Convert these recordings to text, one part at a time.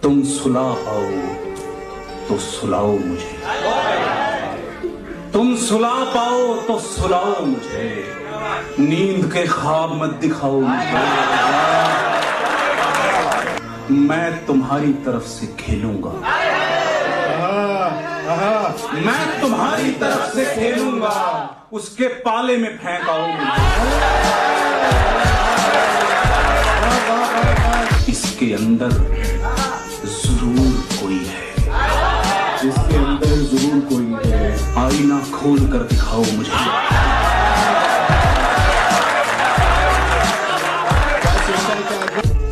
तुम सुला पाओ तो सुलाओ मुझे, तुम सुला पाओ तो सुलाओ मुझे, नींद के ख्वाब मत दिखाओ मुझे। मैं तुम्हारी तरफ से खेलूंगा, मैं तुम्हारी तरफ से खेलूंगा, उसके पाले में फेंक आऊंगा। इसके अंदर जरूर कोई है, इसके अंदर जरूर कोई है, आईना खोल कर दिखाओ मुझे।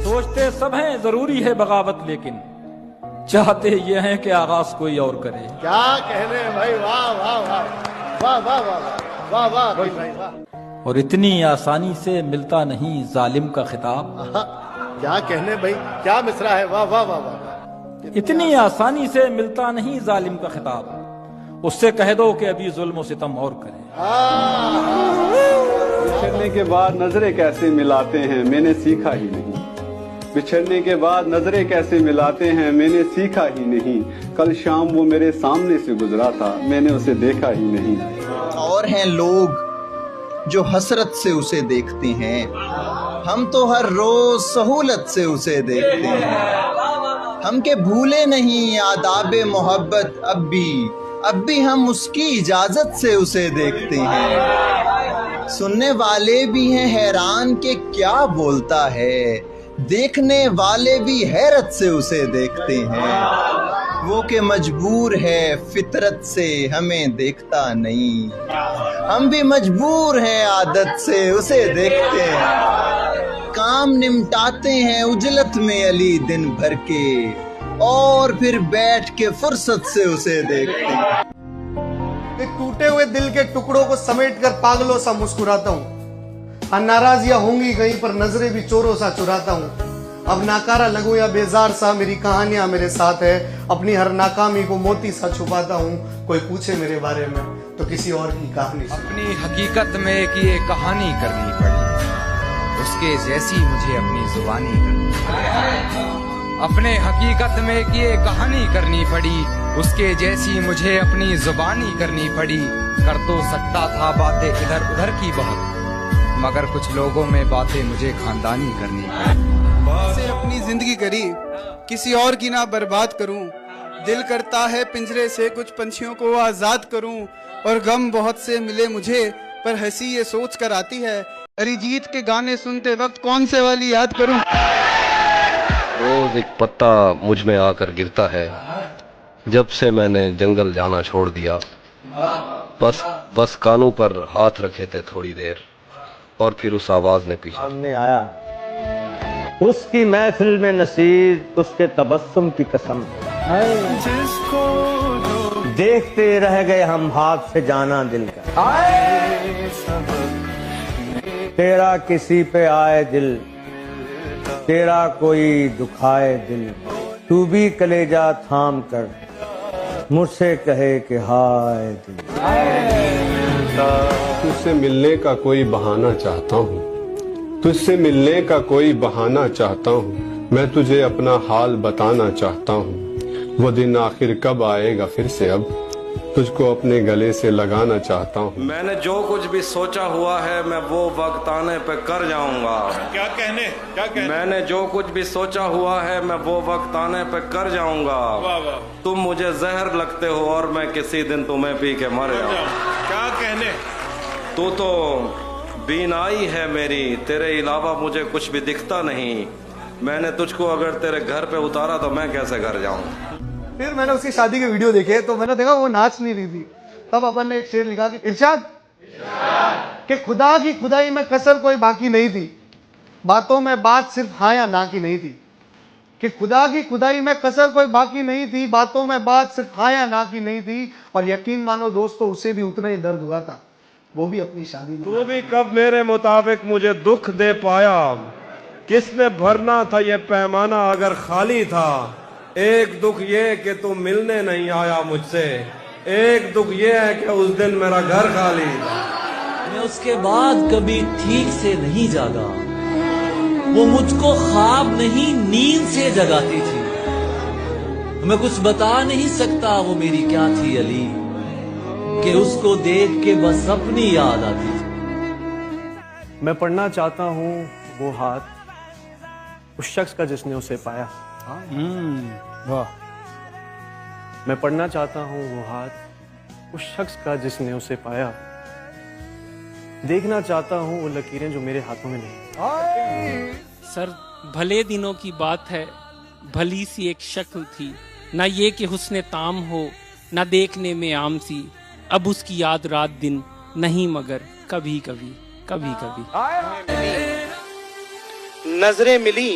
सोचते सब हैं जरूरी है बगावत, लेकिन चाहते ये हैं कि आगाज कोई और करे। क्या कहने भाई, वाह वाह वाह वाह वाह वाह वाह वाह भाई वाह। और इतनी आसानी से मिलता नहीं जालिम का खिताब। क्या कहने भाई, क्या मिसरा है, वाह वाह वाह वाह। इतनी आसानी से मिलता नहीं जालिम का खिताब, उससे कह दो कि अभी जुल्म और सितम और करे। बिछड़ने के बाद नजरें कैसे मिलाते हैं मैंने सीखा ही नहीं, बिछड़ने के बाद नजरें कैसे मिलाते हैं मैंने सीखा ही नहीं। कल शाम वो मेरे सामने से गुजरा था, मैंने उसे देखा ही नहीं। और हैं लोग जो हसरत से उसे देखते हैं, हम तो हर रोज सहूलत से उसे देखते हैं। हम के भूले नहीं आदाबे मोहब्बत, अब भी हम उसकी इजाजत से उसे देखते हैं। सुनने वाले भी हैं हैरान के क्या बोलता है, देखने वाले भी हैरत से उसे देखते हैं। वो के मजबूर है फितरत से हमें देखता नहीं, हम भी मजबूर हैं आदत से उसे देखते हैं। काम निमटाते हैं उजलत में अली दिन भर के, और फिर बैठ के फुर्सत से उसे देखते हैं। एक टूटे हुए दिल के टुकड़ों को समेट कर पागलों सा मुस्कुराता हूँ। नाराजियां होंगी कहीं पर नजरें भी चोरों सा चुराता हूँ। अब नाकारा लगूं या बेजार सा, मेरी कहानियां मेरे साथ है। अपनी हर नाकामी को मोती सा छुपाता हूँ। कोई पूछे मेरे बारे में तो किसी और की कहानी। अपनी हकीकत में एक ये कहानी करनी पड़ी, उसके जैसी मुझे अपनी जुबानी करनी पड़ी। अपने हकीकत में एक ये कहानी करनी पड़ी, उसके जैसी मुझे अपनी जुबानी करनी पड़ी। कर तो सकता था बातें इधर उधर की बहुत, मगर कुछ लोगों में बातें मुझे खानदानी करनी पड़ी। से अपनी जिंदगी करीब किसी और की ना बर्बाद करूं, दिल करता है पिंजरे से कुछ पंछियों को आजाद करूं। और गम बहुत से मिले मुझे, पर हंसी ये सोच कर आती है, अरिजीत के गाने सुनते वक्त कौन से वाली याद करूं। रोज एक पत्ता मुझ में आकर गिरता है, जब से मैंने जंगल जाना छोड़ दिया। बस कानों पर हाथ रखे थे थोड़ी देर, और फिर उस आवाज ने पीछे सामने आया। उसकी महफिल में नसीब उसके तबस्सुम की कसम, देखते रह गए हम भाग से जाना दिल का। तेरा किसी पे आए दिल, तेरा कोई दुखाए दिल, तू भी कलेजा थाम कर मुझसे कहे कि हाय दिल। तुझसे मिलने का कोई बहाना चाहता हूँ, तुझसे मिलने का कोई बहाना चाहता हूँ। मैं तुझे अपना हाल बताना चाहता हूँ। वो दिन आखिर कब आएगा फिर से, अब तुझको अपने गले से लगाना चाहता हूँ। मैंने जो कुछ भी सोचा हुआ है मैं वो वक्त आने पे कर जाऊंगा। क्या कहने मैंने जो कुछ भी सोचा हुआ है मैं वो वक्त आने पे कर जाऊंगा। वाह वाह। तुम मुझे जहर लगते हो और मैं किसी दिन तुम्हें पी के मर जाऊं। क्या कहने। तू तो बीनाई है मेरी, तेरे अलावा मुझे कुछ भी दिखता नहीं। मैंने तुझको अगर तेरे घर पे उतारा तो मैं कैसे घर जाऊं। फिर मैंने उसकी शादी के वीडियो देखे तो मैंने देखा वो नाच नहीं रही थी। तब अपन ने एक शेर लिखा कि इरशाद कि खुदा की खुदाई में कसर कोई बाकी नहीं थी, बातों में बात सिर्फ हाँ या ना की नहीं थी। कि खुदा की खुदाई में कसर कोई बाकी नहीं थी, बातों में बात सिर्फ हाँ या ना की नहीं थी। और यकीन मानो दोस्तों, उसे भी उतना ही दर्द हुआ था, वो भी अपनी शादी में। तू भी कब मेरे मुताबिक मुझे दुख दे पाया, किसने भरना था ये पैमाना अगर खाली था। एक दुख ये कि तू मिलने नहीं आया मुझसे, एक दुख ये है कि उस दिन मेरा घर खाली था। मैं उसके बाद कभी ठीक से नहीं जागा, वो मुझको ख्वाब नहीं नींद से जगाती थी। मैं कुछ बता नहीं सकता वो मेरी क्या थी अली, कि उसको देख के बस अपनी याद आती। मैं पढ़ना चाहता हूँ वो हाथ उस शख्स का जिसने उसे पाया। वाह। मैं पढ़ना चाहता हूँ वो हाथ उस शख्स का जिसने उसे पाया। देखना चाहता हूँ वो लकीरें जो मेरे हाथों में नहीं। सर भले दिनों की बात है, भली सी एक शक्ल थी, ना ये कि हुस्ने ताम हो, ना देखने में आम सी। अब उसकी याद रात दिन नहीं, मगर कभी कभी कभी कभी। नजरें मिली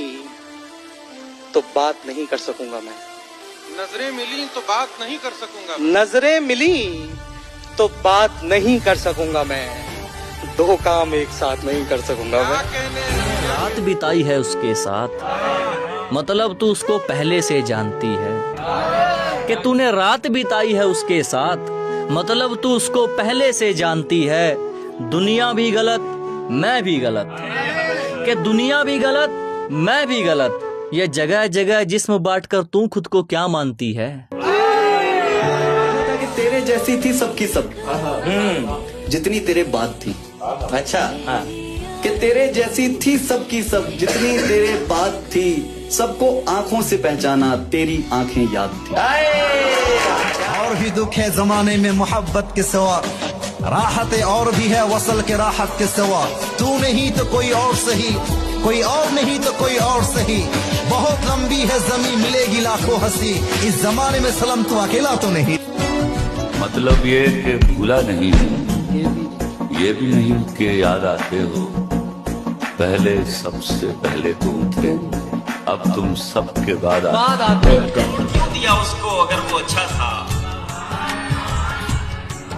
तो बात नहीं कर सकूंगा मैं। नजरें मिली तो बात नहीं कर सकूंगा। नजरें मिली तो बात नहीं कर सकूंगा मैं। दो काम एक साथ नहीं कर सकूंगा मैं। रात बिताई है उसके साथ, मतलब तू उसको पहले से जानती है। कि तूने रात बिताई है उसके साथ, मतलब तू उसको पहले से जानती है। दुनिया भी गलत, मैं भी गलत। कि दुनिया भी गलत, मैं भी गलत। ये जगह जगह जिस्म बांट कर तू खुद को क्या मानती है? कि तेरे जैसी थी सबकी सब, जितनी तेरे बाद थी। अच्छा हाँ। कि तेरे जैसी थी सबकी सब, जितनी तेरे बाद थी। सबको आंखों से पहचाना, तेरी आंखें याद थी। और भी दुख है जमाने में मोहब्बत के सिवा, राहत और भी है वसल के राहत के सिवा। तू नहीं तो कोई और सही, कोई और नहीं तो कोई और सही। बहुत लंबी है जमीन, मिलेगी लाखों हंसी। इस जमाने में सलम तू अकेला तो नहीं। मतलब ये कि भूला नहीं हूँ, ये भी नहीं कि याद आते हो। पहले सबसे पहले तुम थे, अब तुम सबके बाद आते हो। क्यों दिया उसको अगर वो अच्छा था,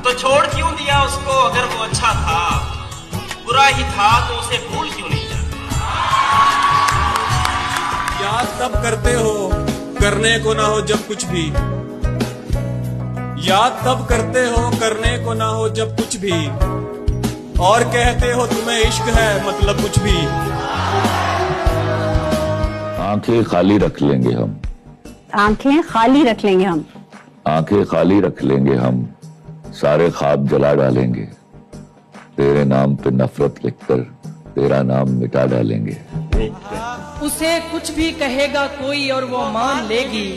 तो छोड़ क्यों दिया उसको अगर वो अच्छा था। बुरा ही था तो उसे भूल क्यों नहीं जाता। याद तब करते हो करने को ना हो जब कुछ भी। याद तब करते हो करने को ना हो जब कुछ भी। और कहते हो तुम्हें इश्क है, मतलब कुछ भी। आंखें खाली रख लेंगे हम, आंखें खाली रख लेंगे हम, आंखें खाली रख लेंगे हम। सारे ख्वाब जला डालेंगे, तेरे नाम पे नफरत लिखकर तेरा नाम मिटा डालेंगे। उसे कुछ भी कहेगा कोई और वो मान लेगी,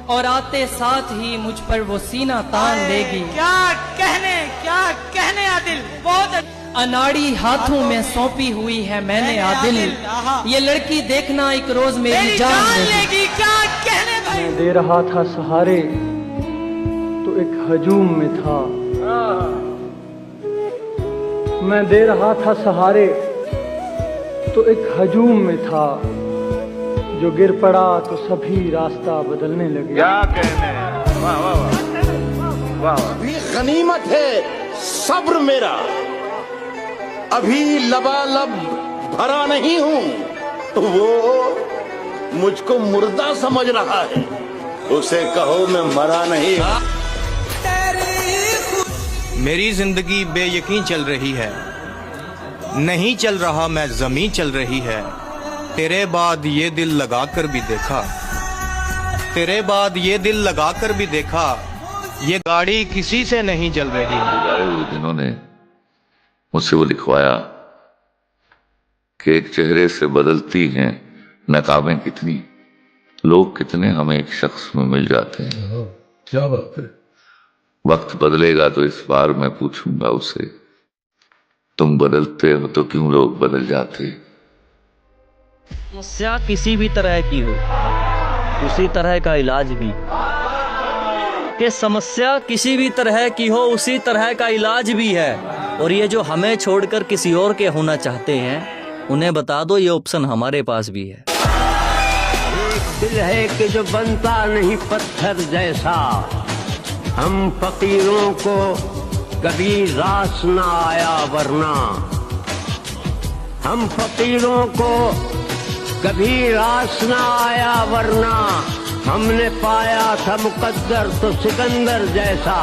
और आते साथ ही मुझ पर वो सीना तान लेगी। क्या कहने आदिल, बहुत अनाड़ी हाथों में सौंपी हुई है मैंने आदिल। ये लड़की देखना एक रोज मेरी जान लेगी। क्या कहने भाई। मैं दे रहा था सहारे तो एक हजूम में था। मैं दे रहा था सहारे तो एक हजूम में था। जो गिर पड़ा तो सभी रास्ता बदलने लगे। क्या कहने। वाह वाह वाह वाह। अभी गनीमत है सब्र मेरा, अभी लबालब भरा नहीं हूँ। तो वो मुझको मुर्दा समझ रहा है, उसे कहो मैं मरा नहीं। मेरी जिंदगी बेयकीन चल रही है, नहीं चल रहा मैं जमीन चल रही है। तेरे बाद ये दिल लगा कर भी देखा, तेरे बाद ये दिल लगा कर भी देखा, ये गाड़ी किसी से नहीं चल रही। गुजारे हुए दिनों ने मुझसे वो लिखवाया कि एक चेहरे से बदलती हैं नकाबें कितनी, लोग कितने हमें एक शख्स में मिल जाते हैं। क्या बात है। वक्त बदलेगा तो इस बार मैं पूछूंगा उसे, तुम बदलते हो तो क्यों लोग बदल जाते। समस्या किसी भी तरह की हो, उसी तरह का इलाज भी। कि समस्या किसी भी तरह की हो, उसी तरह का इलाज भी है। और ये जो हमें छोड़कर किसी और के होना चाहते हैं, उन्हें बता दो ये ऑप्शन हमारे पास भी है। एक दिल है कि जो बनता नहीं पत्थर जैसा, हम फकीरों को कभी रास ना आया वरना। हम फकीरों को कभी रास ना आया वरना, हमने पाया था मुकद्दर तो सिकंदर जैसा।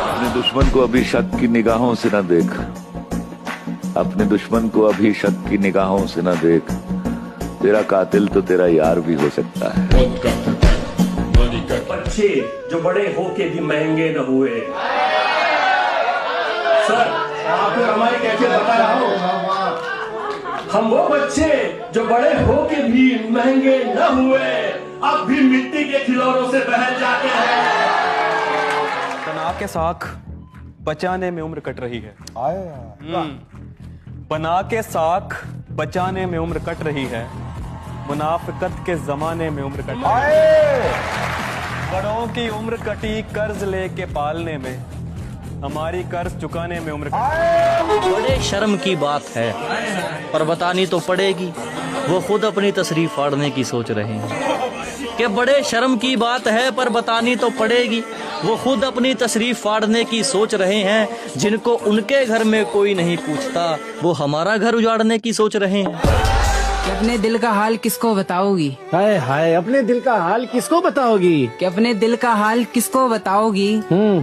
अपने दुश्मन को अभी शक की निगाहों से न देख, अपने दुश्मन को अभी शक की निगाहों से न देख। तेरा कातिल तो तेरा यार भी हो सकता है। बच्चे जो बड़े होके भी महंगे न हुए। सर आपको हमारी कैसे बता रहा हूँ, हम वो बच्चे जो बड़े होके भी महंगे न हुए, अब भी मिट्टी के खिलौनों से बहल जाते हैं। बना के साख बचाने में उम्र कट रही है। बना के साख बचाने में उम्र कट रही है, मुनाफिकत के जमाने में उम्र कट रही है। बड़ों की उम्र कटी कर्ज लेके पालने में, हमारी कर्ज चुकाने में उम्र कटी। बड़े शर्म की बात है पर बतानी तो पड़ेगी, वो खुद अपनी तशरीफ फाड़ने की सोच रहे हैं। कि बड़े शर्म की बात है पर बतानी तो पड़ेगी, वो खुद अपनी तशरीफ फाड़ने की सोच रहे हैं। जिनको उनके घर में कोई नहीं पूछता, वो हमारा घर उजाड़ने की सोच रहे हैं। कि अपने दिल का हाल किसको बताओगी? हाय हाय, अपने दिल का हाल किसको बताओगी? कि अपने दिल का हाल किसको बताओगी?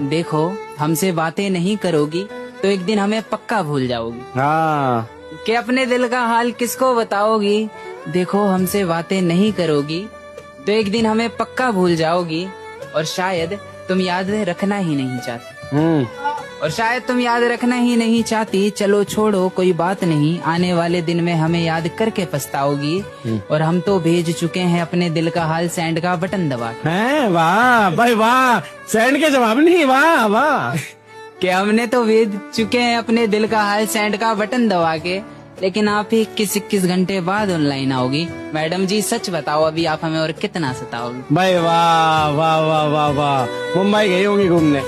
देखो हमसे बातें नहीं करोगी तो एक दिन हमें पक्का भूल जाओगी। हाँ। कि अपने दिल का हाल किसको बताओगी? देखो हमसे बातें नहीं करोगी तो एक दिन हमें पक्का भूल जाओगी, और शायद तुम याद रखना ही नहीं चाहती। और शायद तुम याद रखना ही नहीं चाहती। चलो छोड़ो कोई बात नहीं, आने वाले दिन में हमें याद करके पछताओगी। और हम तो भेज चुके हैं अपने दिल का हाल सेंड का बटन दबा के। वाह भाई वाह, सेंड के जवाब नहीं, वाह वाह। कि हमने तो भेज चुके हैं अपने दिल का हाल सेंड का बटन दबा के, लेकिन आप ही 21 घंटे बाद ऑनलाइन आओगी। मैडम जी सच बताओ, अभी आप हमें और कितना सताओगी? भाई वाह वाह वाह वाह वाह, मुंबई गई होंगी घूमने।